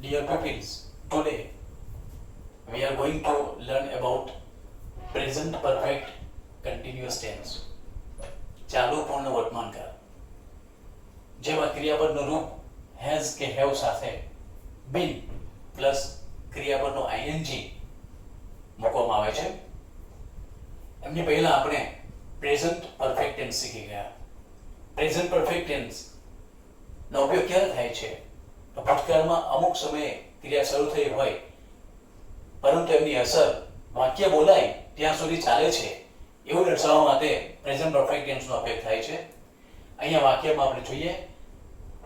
Dear pupils, today we are going to learn about present perfect continuous tense. ચાલુ પૂર્ણ વર્તમાનકાળ. જેમાં ક્રિયાપદનું રૂપ has કે have સાથે been પ્લસ ક્રિયાપદનો ing મૂકવામાં આવે છે. એમની પહેલા આપણે પ્રેઝન્ટ પરફેક્ટ ટેન્સ શીખી ગયા. પ્રેઝન્ટ પરફેક્ટ ટેન્સ નો ઉપયોગ ક્યારે થાય છે? તો ભૂતકાળમાં અમુક સમયે ક્રિયા શરૂ થઈ હોય પરંતુ એમની અસર વાક્ય બોલાય ત્યાં સુધી ચાલે છે એવું દર્શાવવા માટે પ્રેઝન્ટ પરફેક્ટ ટેન્સનો ઉપયોગ થાય છે. અહીંયા વાક્યમાં આપણે જોઈએ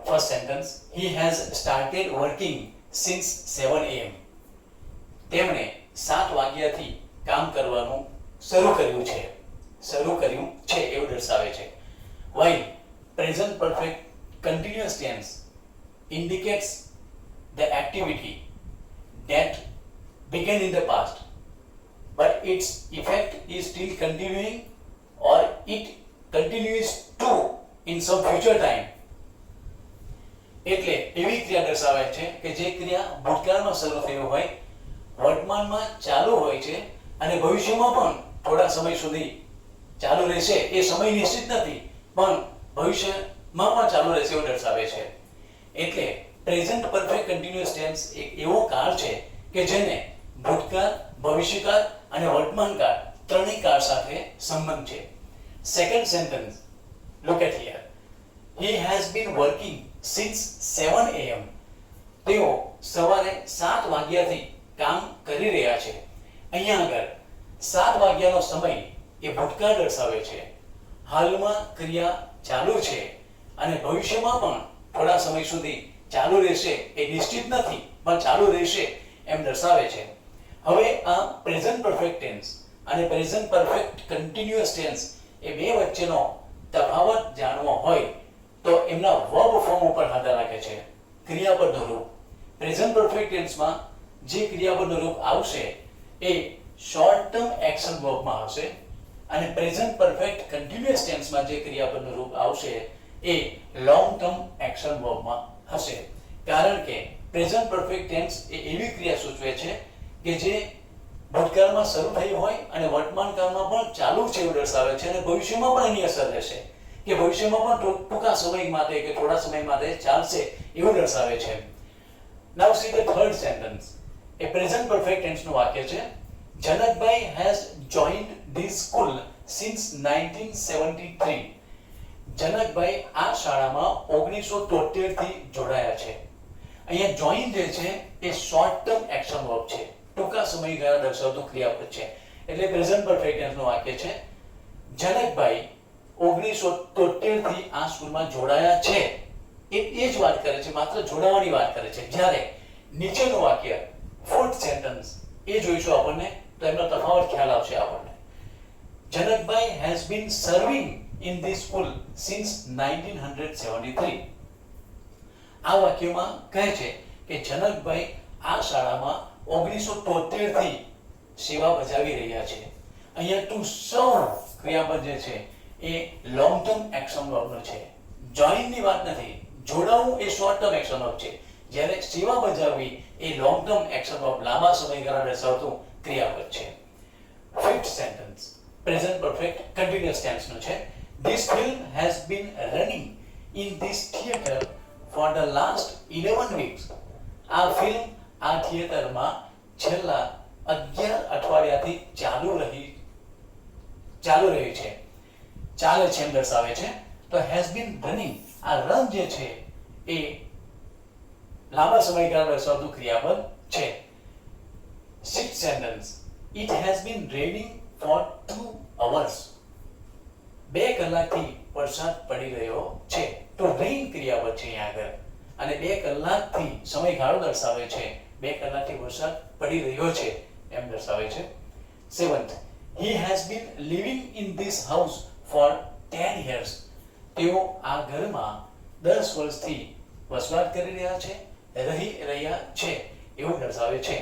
first sentence, he has started working since 7 am. તેમણે 7 વાગ્યાથી કામ કરવાનું શરૂ કર્યું છે એવું દર્શાવે છે. while present perfect continuous tense indicates the activity that began in the past but its effect is still continuing or it continues to in some future time. એટલે એવી ક્રિયા દર્શાવે છે કે જે ક્રિયા ભૂતકાળમાં શરૂ થઈ હોય, વર્તમાનમાં ચાલુ હોય છે અને ભવિષ્યમાં પણ થોડા સમય સુધી ચાલુ રહેશે. એ સમય નિશ્ચિત નથી પણ ભવિષ્યમાં પણ ચાલુ રહેશે એવું દર્શાવે છે. એટલે પ્રેઝન્ટ પરફેક્ટ કન્ટિન્યુઅસ ટેન્સ એક એવો કાળ છે કે જેને ભૂતકાળ, ભવિષ્યકાળ અને વર્તમાનકાળ ત્રણેય કાળ સાથે સંબંધ છે. Second sentence, look at here. He has been working since 7 am. તેઓ સવારે 7 વાગ્યાથી કામ કરી રહ્યા છે. અહીંયા આગળ 7 વાગ્યાનો સમય એ ભૂતકાળ દર્શાવે છે. હાલમાં ક્રિયા ચાલુ છે અને ભવિષ્યમાં પણ થોડા સમય સુધી ચાલુ રહેશે એ નિશ્ચિત નથી પણ ચાલુ રહેશે એમ દર્શાવે છે. હવે આ પ્રેઝન્ટ પરફેક્ટ ટેન્સ અને પ્રેઝન્ટ પરફેક્ટ કન્ટિન્યુઅસ ટેન્સ એ બે વચ્ચેનો તફાવત જાણવો હોય તો એમના વર્બ ફોર્મ ઉપર આધાર રાખે છે. ક્રિયાપદનું રૂપ પ્રેઝન્ટ પરફેક્ટ ટેન્સમાં જે ક્રિયાપદનું રૂપ આવશે એ શોર્ટ ટર્મ એક્શન વર્બમાં આવશે અને પ્રેઝન્ટ પરફેક્ટ કન્ટિન્યુઅસ ટેન્સમાં જે ક્રિયાપદનું રૂપ આવશે એ લોંગ ટર્મ એક્શન વર્બમાં હશે. કારણ કે પ્રેઝન્ટ પરફેક્ટ ટેન્સ એ એવી ક્રિયા સૂચવે છે કે જે ભૂતકાળમાં શરૂ થઈ હોય અને વર્તમાન કાળમાં પણ ચાલુ છે એવું દર્શાવે છે અને ભવિષ્યમાં પણ એની અસર રહેશે કે ભવિષ્યમાં પણ ટૂંકા સમય માટે કે થોડા સમય માટે ચાલશે એવું દર્શાવે છે. Now see the third sentence. એ પ્રેઝન્ટ પરફેક્ટ ટેન્સનું વાક્ય છે. જનકભાઈ has joined this school since 1973. જનકભાઈ આ શાળામાં 1973 થી જોડાયા છે. અહીંયા જોઈન જે છે એ શોર્ટ ટર્મ એક્શન વર્બ છે, ટૂંકા સમયગાળા દર્શાવતું ક્રિયાપદ છે. એટલે પ્રેઝન્ટ પરફેક્ટ ટેન્સનું વાક્ય છે જનકભાઈ 1973 થી આ સ્કૂલમાં જોડાયા છે. એ જ વાત કરે છે, માત્ર જોડાવાની વાત કરે છે. જ્યારે નીચેનું વાક્ય ફોર્થ સેન્ટેન્સ એ જોઈશું આપણને તો એમનો તફાવત ખ્યાલ આવશે આપણને. જનકભાઈ has been serving in this school since 1973. આ વાક્યમાં કહે છે કે જનકભાઈ આ શાળામાં 1973 થી સેવા બજાવી રહ્યા છે. અહીંયા ટુ સર્વ ક્રિયાપદ જે છે એ લોંગ ટર્મ એક્શન વર્બનો છે. જોઈનની વાત નથી, જોડાવું એ શોર્ટ ટર્મ એક્શન વર્બ છે. જ્યારે સેવા બજાવવી એ લોંગ ટર્મ એક્શન વર્બ, લાંબા સમયગાળા દર્શાવતું ક્રિયાપદ છે. Fifth sentence present perfect continuous ટેન્સનો છે. This film has been running in this theater for the last 11 weeks. આ ફિલ્મ આ થિયેટરમાં છેલ્લા 11 અઠવાડિયાથી ચાલુ રહી છે, ચાલે છે એમ દર્શાવે છે. તો has been running, આ રન જે છે એ લાંબા સમયગાળા દર્શાવતું ક્રિયાપદ છે. Sixth sentence, it has been raining for 2 hours. 2 કલાકથી વરસાદ પડી રહ્યો છે. તો રેઇન ક્રિયાપદ છે અહીંયા આગળ અને 2 કલાકથી સમયગાળો દર્શાવે છે. 2 કલાકથી વરસાદ પડી રહ્યો છે એમ દર્શાવે છે. Seventh, he has been living in this house for 10 years. તેઓ આ ઘરમાં 10 વર્ષથી વસવાટ કરી રહ્યા છે, રહી રહ્યા છે એવું દર્શાવે છે.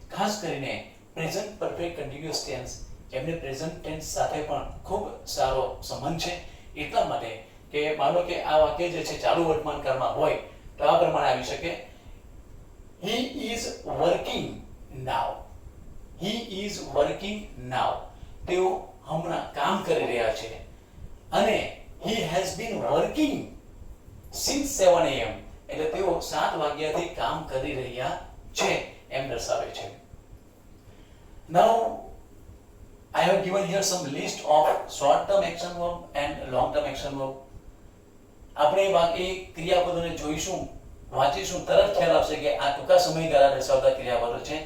ખાસ કરીને પ્રેઝન્ટ પરફેક્ટ કન્ટિન્યુઅસ ટેન્સ એમને પ્રેઝન્ટ ટેન્સ સાથે પણ ખૂબ સારો સંબંધ છે. એટલા માટે કે માનો કે આ વાક્ય જે છે ચાલુ વર્તમાન કાળમાં હોય તો આ પ્રમાણે આવી શકે. He વર્કિંગ નાઉ, તેઓ હમણાં કામ કરી રહ્યા છે. અને he has been working since 7 am, એટલે તેઓ 7 વાગ્યાથી કામ કરી રહ્યા છે એમ દર્શાવે છે. Now I have given here some list of short term action verb and long term action verb. આપણે એ ક્રિયાપદોને જોઈશું, વાંચીશું, તરત ખ્યાલ આવશે કે આ ટૂંકા સમયગાળા દર્શાવતા ક્રિયાપદો છે.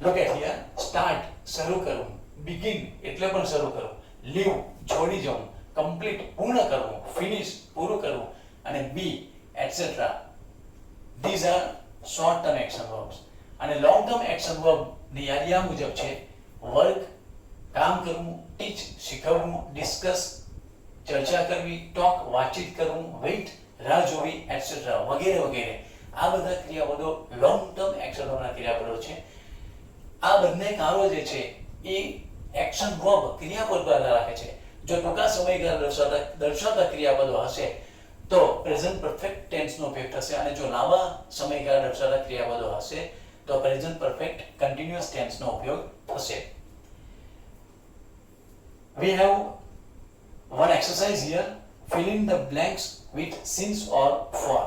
Look at here. Start, શરૂ કરવું. Begin, એટલે પણ શરૂ કરવું. Leave, છોડી જવું. Complete, પૂર્ણ કરવું. Finish, પૂરું કરવું. અને be, etc. These are short term action verbs. અને long term action verb ની યાદી આ મુજબ છે: work, કામ કરવું, teach, શીખવવું, discuss, ચર્ચા કરવી, talk, વાતચીત કરવું, wait, રાહ જોવી, etc. વગેરે વગેરે. આ બધા ક્રિયાપદો લોંગ ટર્મ એક્શન વર્બના ક્રિયાપદો છે. આ બંને કારો જે છે એ એક્શન વર્બ ક્રિયાપદ દ્વારા રાખે છે. જો ટૂંકા સમયગાળા દર્શાવતા ક્રિયાપદો હશે તો પ્રેઝન્ટ પરફેક્ટ ટેન્સનો ઉપયોગ થશે, અને જો લાંબા સમયગાળા દર્શાવતા ક્રિયાપદો હશે તો પ્રેઝન્ટ પરફેક્ટ કન્ટિન્યુઅસ ટેન્સનો ઉપયોગ થશે. We have one exercise here. Fill in the blanks with since or for.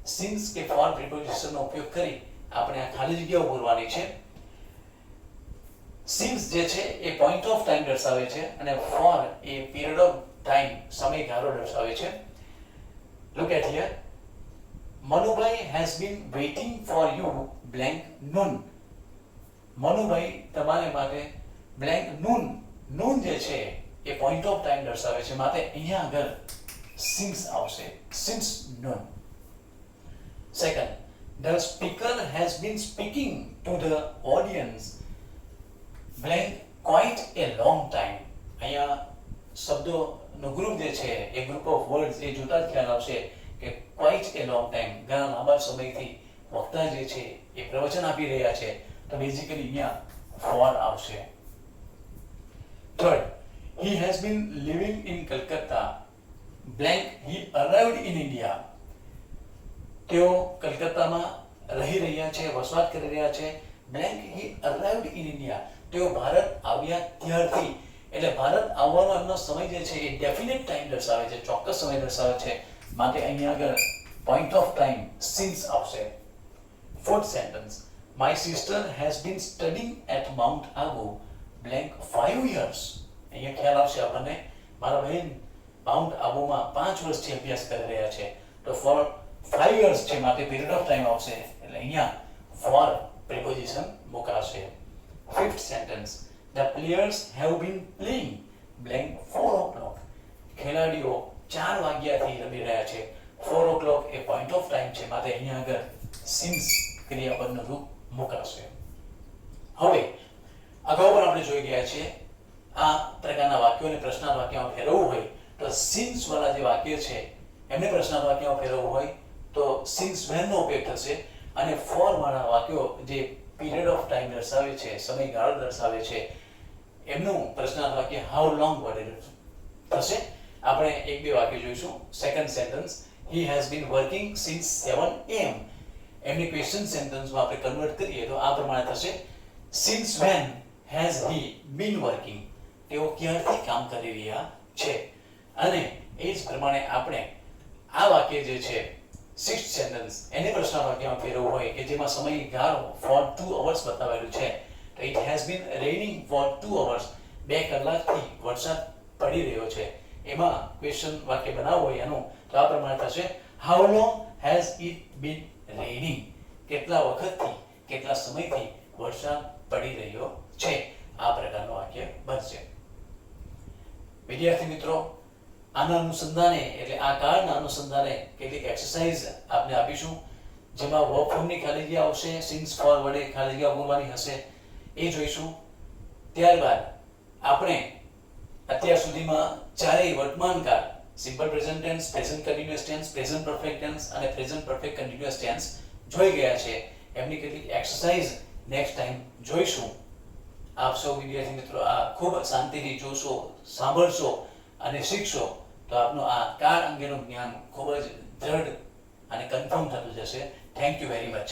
Since કે for preposition નો ઉપયોગ કરી આપણે આ ખાલી જગ્યાઓ પૂરવાની છે. Since જે છે એ point of time દર્શાવે છે અને for A period of time સમયગાળો દર્શાવે છે. Look at here. Manubhai has been waiting for you blank noon. Manubhai તમારે માટે blank noon જે છે એ point of time દર્શાવે છે, માટે અહીંયા આગળ since આવશે, since noon. Second, the speaker has been speaking to the audience blank quite a long time. અહીંયા શબ્દોનો ગ્રુપ જે છે એ ગ્રુપ ઓફ વર્ડ્સ એ જોતા જ ખ્યાલ આવશે કે quite a long time, ઘણા લાંબા સમયથી વક્તા જે છે એ પ્રવચન આપી રહ્યા છે, તો બેઝિકલી અહીંયા for આવશે. Third, he has been living in Calcutta blank he arrived in India. તેઓ કલકત્તામાં રહી રહ્યા છે, વસવાટ કરી રહ્યા છે, blank he arrived in India. તેઓ ભારત આવ્યા ત્યારથી, એટલે ભારત આવવાનો એમનો સમય જે છે એ ડેફિનેટ ટાઈમ દર્શાવે છે, ચોક્કસ સમય દર્શાવે છે, માટે અહીંયા આગળ point of time since આવશે. Fourth sentence, my sister has been studying at Mount Abu blank 5 years. અહીંયા ખ્યાલ આવશે આપણને, મારા બહેન માઉન્ટ આબુમાં 5 વર્ષથી અભ્યાસ કરી રહ્યા છે, તો for 5 years છે માટે period of time આવશે, એટલે અહીંયા for preposition મુકાશે. Fifth sentence, the players have been playing blank 4 o'clock. ખેલાડીઓ 4 વાગ્યાથી રમી રહ્યા છે, 4 o'clock A point of time છે, માટે અહીંયા આગળ since ક્રિયાપદનું રૂપ મુકાશે. હવે અગાઉ પણ આપણે જોઈ ગયા છીએ આ પ્રકારના વાક્યોને પ્રશ્નાર્થ વાક્યમાં ફેરવવું હોય તો since વાળા જે વાક્ય છે એમને પ્રશ્નાર્થ વાક્યમાં ફેરવવું હોય તો since when નો ઉપયોગ થશે, અને for વાળા વાક્યો જે પીરિયડ ઓફ ટાઈમ દર્શાવે છે, સમયગાળો દર્શાવે છે, એમનું પ્રશ્નાર્થ વાક્ય how long વડે થશે. આપણે એક બે વાક્ય જોઈશું. Second sentence, he has been working since 7 am. એમની ક્વેશ્ચન સેન્ટેન્સમાં આપણે કન્વર્ટ કરીએ તો આ પ્રમાણે થશે: since when has he been working? તેઓ ક્યારથી કામ કરી રહ્યા છે. અને એ જ પ્રમાણે આપણે આ વાક્ય જે છે સિક્સ્થ સેન્ટેન્સ એને પ્રશ્નાર્થ વાક્યમાં ફેરવવું હોય કે જેમાં સમયગાળો for 2 hours બતાવેલું છે, તો it has been raining for 2 hours. 2 કલાકથી વરસાદ પડી રહ્યો છે. એમાં ક્વેશ્ચન વાક્ય બનાવવું હોય એનું તો આ પ્રમાણે થશે: how long has it been raining? કેટલા વખતથી, કેટલા સમયથી વરસાદ પડી રહ્યો છે. આ પ્રકારનું વાક્ય બનશે. વિદ્યાર્થી મિત્રો, આના અનુસંધાને એટલે આ કાળના અનુસંધાને કેટલીક એક્સરસાઇઝ આપણે આપીશું, જેમાં વર્બ ફોર્મની ખાલી જગ્યા આવશે, સિન્સ ફોર વડે ખાલી જગ્યા પૂરવાની હશે, એ જોઈશું. ત્યારબાદ આપણે અત્યાર સુધીમાં ચારેય વર્તમાન કાળ simple present tense, present continuous tense, present perfect tense અને પ્રેઝન્ટ પરફેક્ટ કન્ટિન્યુઅસ ટેન્સ જોઈ ગયા છે. એમની કેટલીક એક્સરસાઇઝ નેક્સ્ટ ટાઈમ જોઈશું. આપ સૌ વિદ્યાર્થી મિત્રો આ ખૂબ શાંતિથી જોશો, સાંભળશો અને શીખશો તો આપનું આ કાળ અંગેનું જ્ઞાન ખૂબ જ દ્રઢ અને કન્ફર્મ થતું જશે. Thank you very much.